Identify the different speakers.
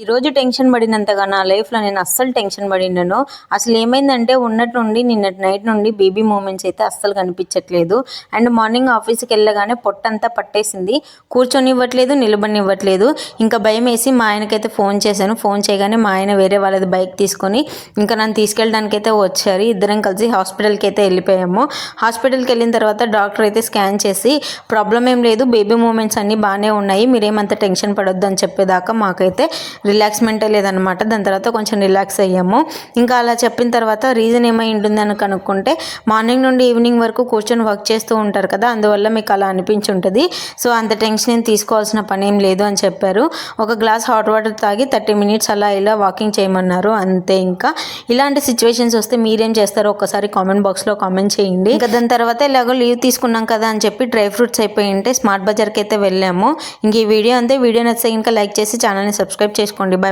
Speaker 1: ఈరోజు టెన్షన్ పడినంతగా నా లైఫ్లో నేను అస్సలు టెన్షన్ పడినాను. అసలు ఏమైందంటే ఉన్నట్టు నుండి నిన్నటి నైట్ నుండి బేబీ మూమెంట్స్ అయితే అస్సలు కనిపించట్లేదు. అండ్ మార్నింగ్ ఆఫీస్కి వెళ్ళగానే పొట్టంతా పట్టేసింది, కూర్చొనివ్వట్లేదు, నిలబడినివ్వట్లేదు. ఇంకా భయం వేసి మా ఆయనకైతే ఫోన్ చేశాను. ఫోన్ చేయగానే మా ఆయన వేరే వాళ్ళది బైక్ తీసుకొని ఇంకా నన్ను తీసుకెళ్ళడానికైతే వచ్చారు. ఇద్దరం కలిసి హాస్పిటల్కి అయితే వెళ్ళిపోయాము. హాస్పిటల్కి వెళ్ళిన తర్వాత డాక్టర్ అయితే స్కాన్ చేసి ప్రాబ్లం ఏం లేదు, బేబీ మూమెంట్స్ అన్నీ బాగానే ఉన్నాయి, మీరేమంత టెన్షన్ పడొద్దు అని చెప్పేదాకా మాకైతే రిలాక్స్మెంటే లేదనమాట. దాని తర్వాత కొంచెం రిలాక్స్ అయ్యాము. ఇంకా అలా చెప్పిన తర్వాత రీజన్ ఏమై ఉంటుందని కనుక్కుంటే మార్నింగ్ నుండి ఈవినింగ్ వరకు కూర్చొని వర్క్ చేస్తూ ఉంటారు కదా, అందువల్ల మీకు అలా అనిపించి ఉంటుంది. సో అంత టెన్షన్ ఏం తీసుకోవాల్సిన పని ఏం లేదు అని చెప్పారు. ఒక గ్లాస్ హాట్ వాటర్ తాగి 30 మినిట్స్ అలా ఇలా వాకింగ్ చేయమన్నారు, అంతే. ఇంకా ఇలాంటి సిచ్యువేషన్స్ వస్తే మీరేం చేస్తారో ఒక్కసారి కామెంట్ బాక్స్లో కామెంట్ చేయండి. ఇంకా దాని తర్వాత ఇలాగో లీవ్ తీసుకున్నాం కదా అని చెప్పి డ్రై ఫ్రూట్స్ అయిపోయి ఉంటే స్మార్ట్ బజార్కి అయితే వెళ్ళాము. ఇంక ఈ వీడియో అంతే. వీడియో నచ్చితే ఇంకా లైక్ చేసి ఛానల్ని సబ్స్క్రైబ్ చేసుకోండి. బాయ్.